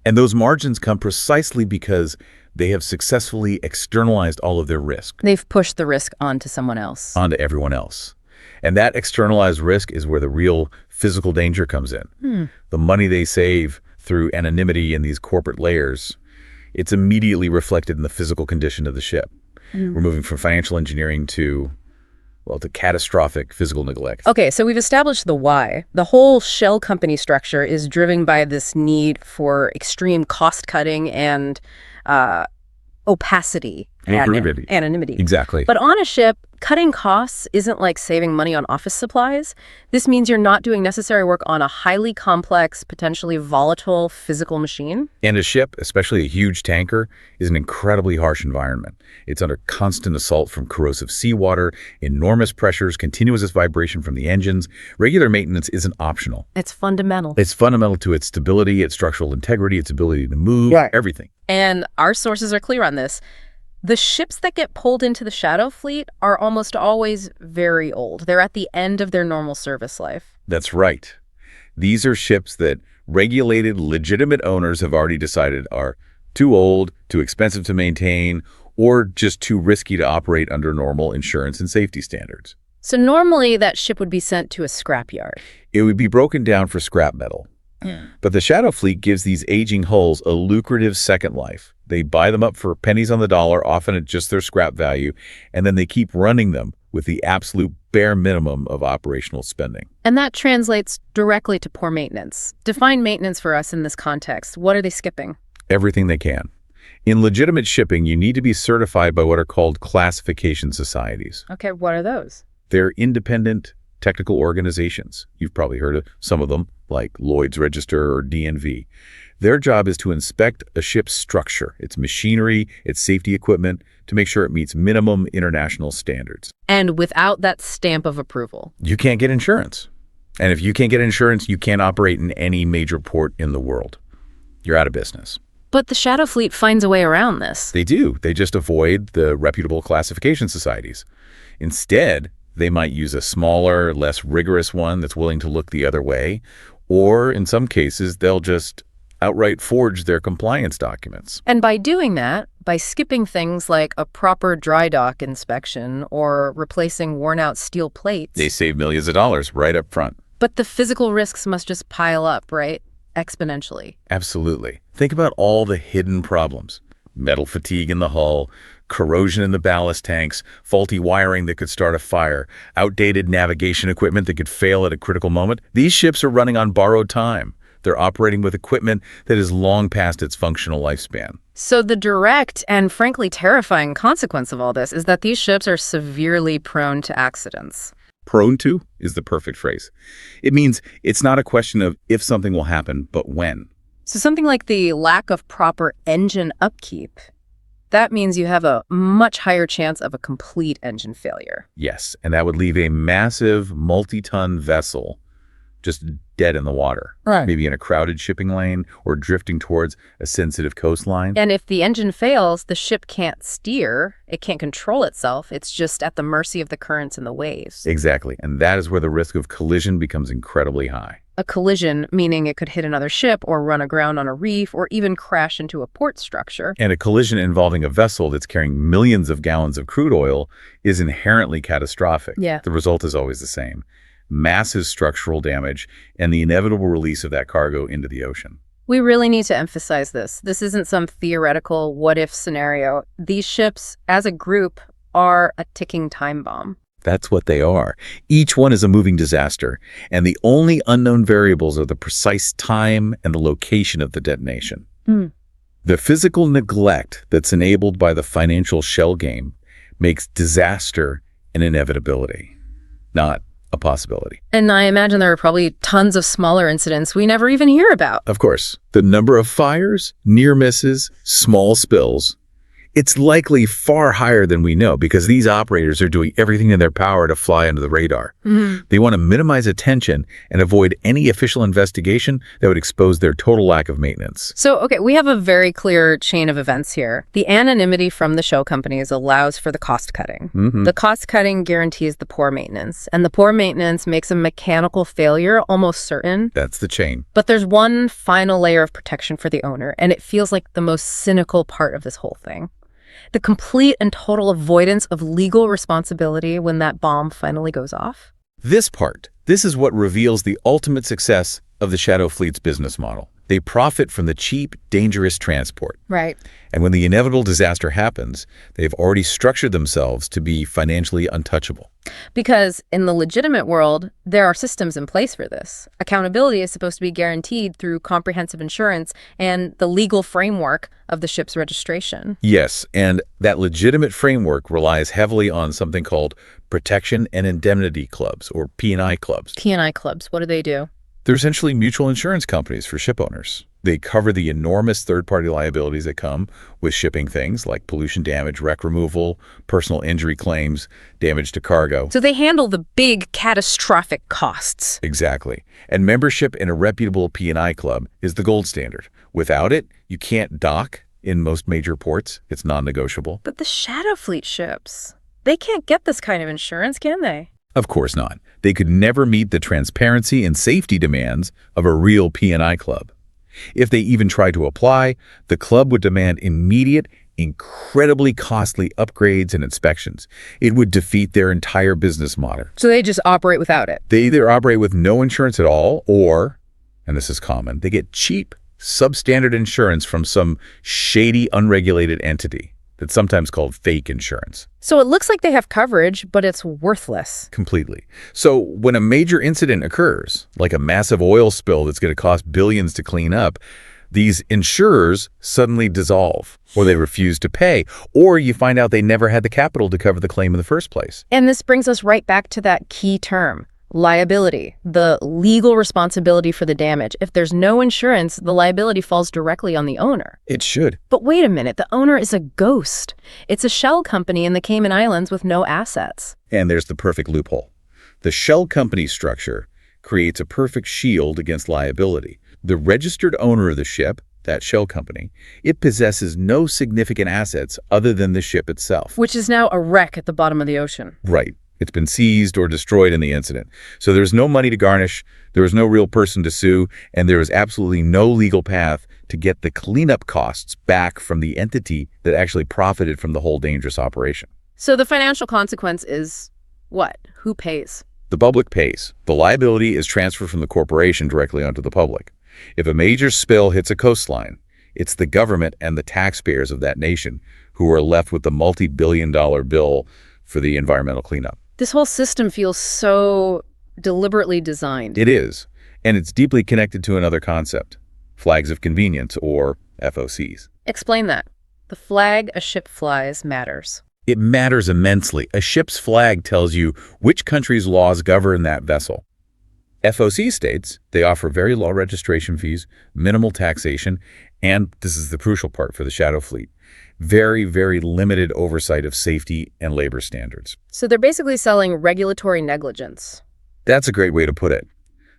And those margins come precisely because they have successfully externalized all of their risk. They've pushed the risk onto someone else. Onto everyone else. And that externalized risk is where the real physical danger comes in. The money they save through anonymity in these corporate layers, it's immediately reflected in the physical condition of the ship. We're moving from financial engineering to catastrophic physical neglect. Okay, so we've established the why. The whole shell company structure is driven by this need for extreme cost-cutting and opacity. Anonymity. Exactly. But on a ship, cutting costs isn't like saving money on office supplies. This means you're not doing necessary work on a highly complex, potentially volatile physical machine. And a ship, especially a huge tanker, is an incredibly harsh environment. It's under constant assault from corrosive seawater, enormous pressures, continuous vibration from the engines. Regular maintenance isn't optional. It's fundamental. It's fundamental to its stability, its structural integrity, its ability to move, everything. And our sources are clear on this. The ships that get pulled into the shadow fleet are almost always very old. They're at the end of their normal service life. That's right. These are ships that regulated, legitimate owners have already decided are too old, too expensive to maintain, or just too risky to operate under normal insurance and safety standards. So normally that ship would be sent to a scrapyard. It would be broken down for scrap metal. But the shadow fleet gives these aging hulls a lucrative second life. They buy them up for pennies on the dollar, often at just their scrap value, and then they keep running them with the absolute bare minimum of operational spending. And that translates directly to poor maintenance. Define maintenance for us in this context. What are they skipping? Everything they can. In legitimate shipping, you need to be certified by what are called classification societies. Okay, what are those? They're independent technical organizations. You've probably heard of some of them, like Lloyd's Register or DNV. Their job is to inspect a ship's structure, its machinery, its safety equipment, to make sure it meets minimum international standards. And without that stamp of approval, you can't get insurance. And if you can't get insurance, you can't operate in any major port in the world. You're out of business. But the shadow fleet finds a way around this. They do. They just avoid the reputable classification societies. Instead, they might use a smaller, less rigorous one that's willing to look the other way. Or in some cases, they'll just outright forged their compliance documents. And by doing that, by skipping things like a proper dry dock inspection or replacing worn-out steel plates, They save millions of dollars right up front. but the physical risks must just pile up, right? Exponentially. Absolutely. Think about all the hidden problems. Metal fatigue in the hull, corrosion in the ballast tanks, faulty wiring that could start a fire, outdated navigation equipment that could fail at a critical moment. These ships are running on borrowed time. They're operating with equipment that is long past its functional lifespan. So the direct and frankly terrifying consequence of all this is that these ships are severely prone to accidents. Prone to is the perfect phrase. It means it's not a question of if something will happen, but when. So something like the lack of proper engine upkeep, that means you have a much higher chance of a complete engine failure. Yes, and that would leave a massive multi-ton vessel just dead in the water. Right. Maybe in a crowded shipping lane or drifting towards a sensitive coastline. And if the engine fails, the ship can't steer, it can't control itself, it's just at the mercy of the currents and the waves. Exactly, and that is where the risk of collision becomes incredibly high. A collision, meaning it could hit another ship or run aground on a reef or even crash into a port structure. And a collision involving a vessel that's carrying millions of gallons of crude oil is inherently catastrophic. Yeah. The result is always the same. Massive structural damage and the inevitable release of that cargo into the ocean. We really need to emphasize this. This isn't some theoretical what-if scenario. These ships, as a group, are a ticking time bomb. That's what they are. Each one is a moving disaster, and the only unknown variables are the precise time and the location of the detonation. The physical neglect that's enabled by the financial shell game makes disaster an inevitability, not a possibility. And I imagine there are probably tons of smaller incidents we never even hear about. Of course, the number of fires, near misses, small spills, it's likely far higher than we know because these operators are doing everything in their power to fly under the radar. They want to minimize attention and avoid any official investigation that would expose their total lack of maintenance. So, okay, we have a very clear chain of events here. The anonymity from the shell companies allows for the cost cutting. The cost cutting guarantees the poor maintenance, and the poor maintenance makes a mechanical failure almost certain. That's the chain. But there's one final layer of protection for the owner, and it feels like the most cynical part of this whole thing. The complete and total avoidance of legal responsibility when that bomb finally goes off. This is what reveals the ultimate success of the Shadow Fleet's business model. They profit from the cheap, dangerous transport. Right. And when the inevitable disaster happens, they've already structured themselves to be financially untouchable. Because in the legitimate world, there are systems in place for this. Accountability is supposed to be guaranteed through comprehensive insurance and the legal framework of the ship's registration. Yes, and that legitimate framework relies heavily on something called protection and indemnity clubs, or P&I clubs. P&I clubs, what do they do? They're essentially mutual insurance companies for ship owners. They cover the enormous third-party liabilities that come with shipping things like pollution damage, wreck removal, personal injury claims, damage to cargo. So they handle the big catastrophic costs. Exactly. And membership in a reputable P&I club is the gold standard. Without it, you can't dock in most major ports. It's non-negotiable. But the Shadow Fleet ships, they can't get this kind of insurance, can they? Of course not. They could never meet the transparency and safety demands of a real P&I club. If they even tried to apply, the club would demand immediate, incredibly costly upgrades and inspections. It would defeat their entire business model. So they just operate without it. They either operate with no insurance at all or, and this is common, they get cheap, substandard insurance from some shady, unregulated entity that's sometimes called fake insurance. So it looks like they have coverage, but it's worthless. Completely. So when a major incident occurs, like a massive oil spill that's going to cost billions to clean up, these insurers suddenly dissolve, or they refuse to pay, or you find out they never had the capital to cover the claim in the first place. And this brings us right back to that key term, liability, the legal responsibility for the damage. If there's no insurance, the liability falls directly on the owner. It should. But wait a minute, the owner is a ghost. It's a shell company in the Cayman Islands with no assets. And there's the perfect loophole. The shell company structure creates a perfect shield against liability. The registered owner of the ship, that shell company, it possesses no significant assets other than the ship itself. Which is now a wreck at the bottom of the ocean. Right. It's been seized or destroyed in the incident. So there's no money to garnish, there is no real person to sue, and there is absolutely no legal path to get the cleanup costs back from the entity that actually profited from the whole dangerous operation. So the financial consequence is what? Who pays? The public pays. The liability is transferred from the corporation directly onto the public. If a major spill hits a coastline, it's the government and the taxpayers of that nation who are left with the multi-billion-dollar bill for the environmental cleanup. This whole system feels so deliberately designed. It is, and it's deeply connected to another concept, flags of convenience, or FOCs. Explain that. The flag a ship flies matters. It matters immensely. A ship's flag tells you which country's laws govern that vessel. FOC states they offer very low registration fees, minimal taxation, and this is the crucial part for the shadow fleet, very, very limited oversight of safety and labor standards. So they're basically selling regulatory negligence. That's a great way to put it.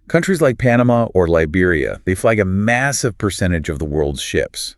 Countries like Panama or Liberia, they flag a massive percentage of the world's ships.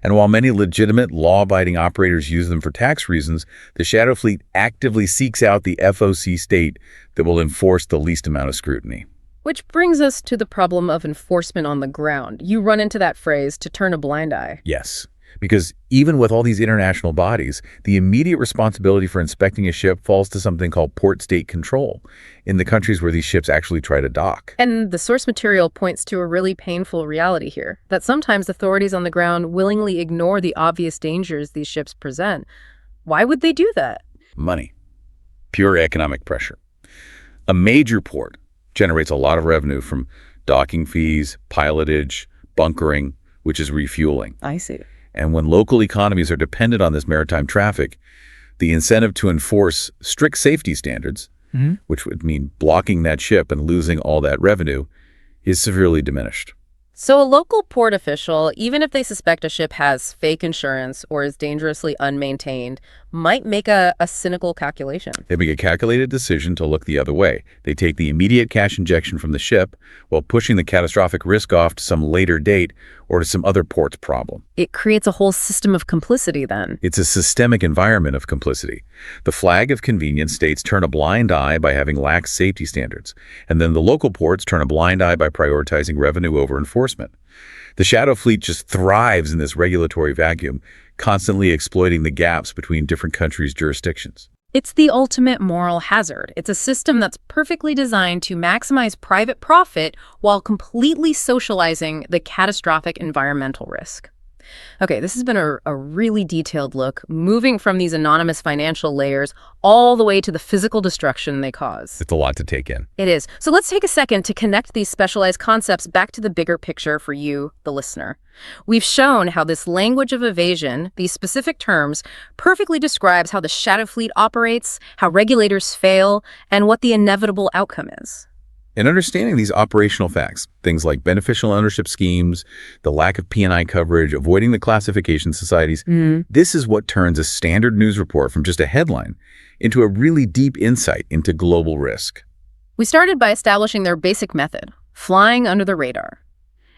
And while many legitimate, law-abiding operators use them for tax reasons, the shadow fleet actively seeks out the FOC state that will enforce the least amount of scrutiny. Which brings us to the problem of enforcement on the ground. You run into that phrase, to turn a blind eye. Yes, because even with all these international bodies, the immediate responsibility for inspecting a ship falls to something called port state control in the countries where these ships actually try to dock. And the source material points to a really painful reality here, that sometimes authorities on the ground willingly ignore the obvious dangers these ships present. Why would they do that? Money. Pure economic pressure. A major port generates a lot of revenue from docking fees, pilotage, bunkering, which is refueling. I see. And when local economies are dependent on this maritime traffic, the incentive to enforce strict safety standards, which would mean blocking that ship and losing all that revenue, is severely diminished. So a local port official, even if they suspect a ship has fake insurance or is dangerously unmaintained, might make a cynical calculation. They make a calculated decision to look the other way. They take the immediate cash injection from the ship while pushing the catastrophic risk off to some later date or to some other port's problem. It creates a whole system of complicity then. It's a systemic environment of complicity. The flag of convenience states turn a blind eye by having lax safety standards, and then the local ports turn a blind eye by prioritizing revenue over enforcement. The shadow fleet just thrives in this regulatory vacuum, constantly exploiting the gaps between different countries' jurisdictions. It's the ultimate moral hazard. It's a system that's perfectly designed to maximize private profit while completely socializing the catastrophic environmental risk. Okay, this has been a really detailed look, moving from these anonymous financial layers all the way to the physical destruction they cause. It's a lot to take in. It is. So let's take a second to connect these specialized concepts back to the bigger picture for you, the listener. We've shown how this language of evasion, these specific terms, perfectly describes how the shadow fleet operates, how regulators fail, and what the inevitable outcome is. And understanding these operational facts, things like beneficial ownership schemes, the lack of P&I coverage, avoiding the classification societies, this is what turns a standard news report from just a headline into a really deep insight into global risk. We started by establishing their basic method, flying under the radar.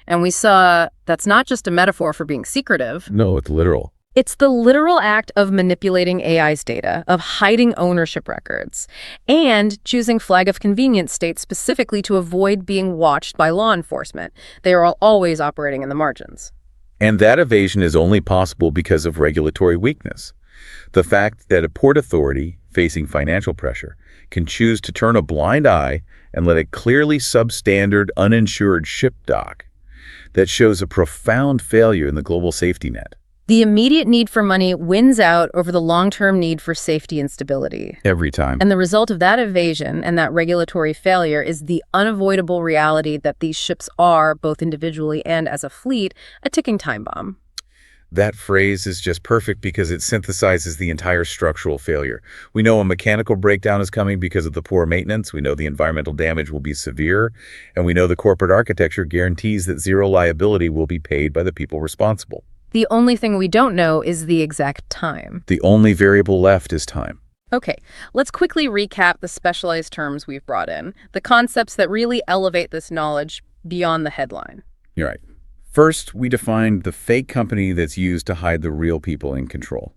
And we saw that's not just a metaphor for being secretive. No, it's literal. It's the literal act of manipulating AI's data, of hiding ownership records, and choosing flag of convenience states specifically to avoid being watched by law enforcement. They are always operating in the margins. And that evasion is only possible because of regulatory weakness. The fact that a port authority facing financial pressure can choose to turn a blind eye and let a clearly substandard, uninsured ship dock, that shows a profound failure in the global safety net. The immediate need for money wins out over the long-term need for safety and stability. Every time. And the result of that evasion and that regulatory failure is the unavoidable reality that these ships are, both individually and as a fleet, a ticking time bomb. That phrase is just perfect because it synthesizes the entire structural failure. We know a mechanical breakdown is coming because of the poor maintenance. We know the environmental damage will be severe. And we know the corporate architecture guarantees that zero liability will be paid by the people responsible. The only thing we don't know is the exact time. The only variable left is time. Okay, let's quickly recap the specialized terms we've brought in, the concepts that really elevate this knowledge beyond the headline. You're right. First, we defined the fake company that's used to hide the real people in control.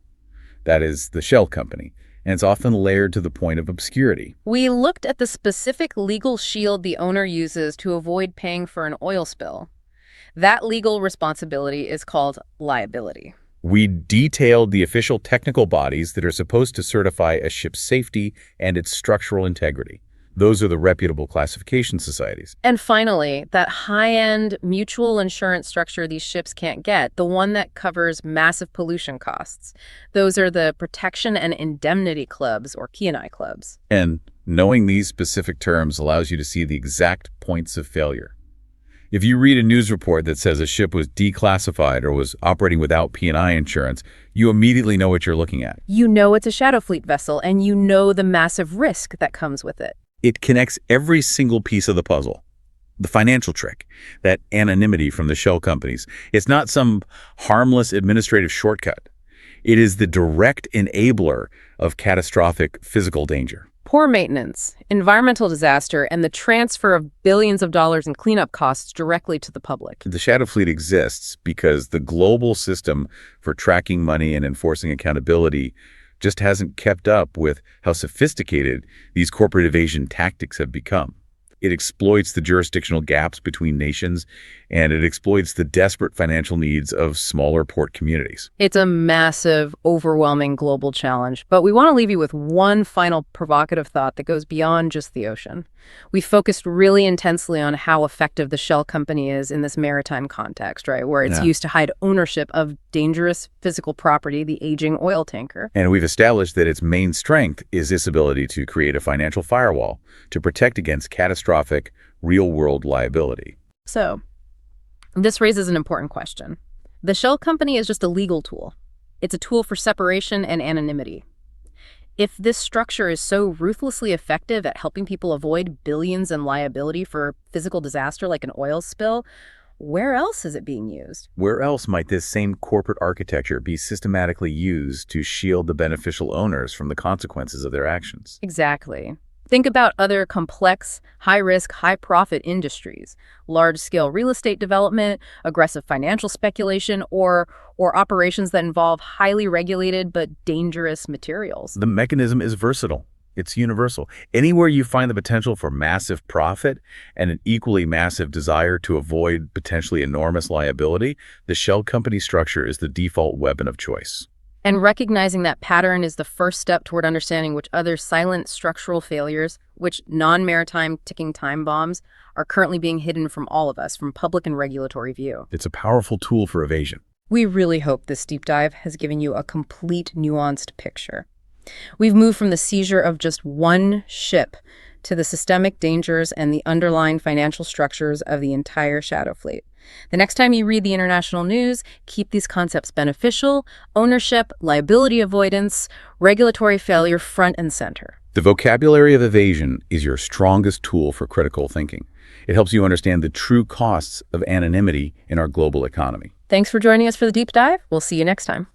That is the shell company. and it's often layered to the point of obscurity. We looked at the specific legal shield the owner uses to avoid paying for an oil spill. That legal responsibility is called liability. We detailed the official technical bodies that are supposed to certify a ship's safety and its structural integrity. Those are the reputable classification societies. And finally, that high-end mutual insurance structure these ships can't get, the one that covers massive pollution costs. Those are the protection and indemnity clubs, or P&I clubs. And knowing these specific terms allows you to see the exact points of failure. If you read a news report that says a ship was declassified or was operating without P&I insurance, you immediately know what you're looking at. You know it's a shadow fleet vessel, and you know the massive risk that comes with it. It connects every single piece of the puzzle. The financial trick, that anonymity from the shell companies. It's not some harmless administrative shortcut. It is the direct enabler of catastrophic physical danger. Poor maintenance, environmental disaster, and the transfer of billions of dollars in cleanup costs directly to the public. The shadow fleet exists because the global system for tracking money and enforcing accountability just hasn't kept up with how sophisticated these corporate evasion tactics have become. It exploits the jurisdictional gaps between nations, and it exploits the desperate financial needs of smaller port communities. It's a massive, overwhelming global challenge, but we want to leave you with one final provocative thought that goes beyond just the ocean. We focused really intensely on how effective the shell company is in this maritime context, right, where it's used to hide ownership of dangerous physical property, the aging oil tanker. And we've established that its main strength is its ability to create a financial firewall to protect against catastrophic, real-world liability. So, this raises an important question. The shell company is just a legal tool. It's a tool for separation and anonymity. If this structure is so ruthlessly effective at helping people avoid billions in liability for physical disaster like an oil spill, where else is it being used? Where else might this same corporate architecture be systematically used to shield the beneficial owners from the consequences of their actions? Exactly. Think about other complex, high-risk, high-profit industries, large-scale real estate development, aggressive financial speculation, or operations that involve highly regulated but dangerous materials. The mechanism is versatile. It's universal. Anywhere you find the potential for massive profit and an equally massive desire to avoid potentially enormous liability, the shell company structure is the default weapon of choice. And recognizing that pattern is the first step toward understanding which other silent structural failures, which non-maritime ticking time bombs, are currently being hidden from all of us, from public and regulatory view. It's a powerful tool for evasion. We really hope this deep dive has given you a complete, nuanced picture. We've moved from the seizure of just one ship to the systemic dangers and the underlying financial structures of the entire shadow fleet. The next time you read the international news, keep these concepts beneficial, ownership, liability avoidance, regulatory failure front and center. The vocabulary of evasion is your strongest tool for critical thinking. It helps you understand the true costs of anonymity in our global economy. Thanks for joining us for the deep dive. We'll see you next time.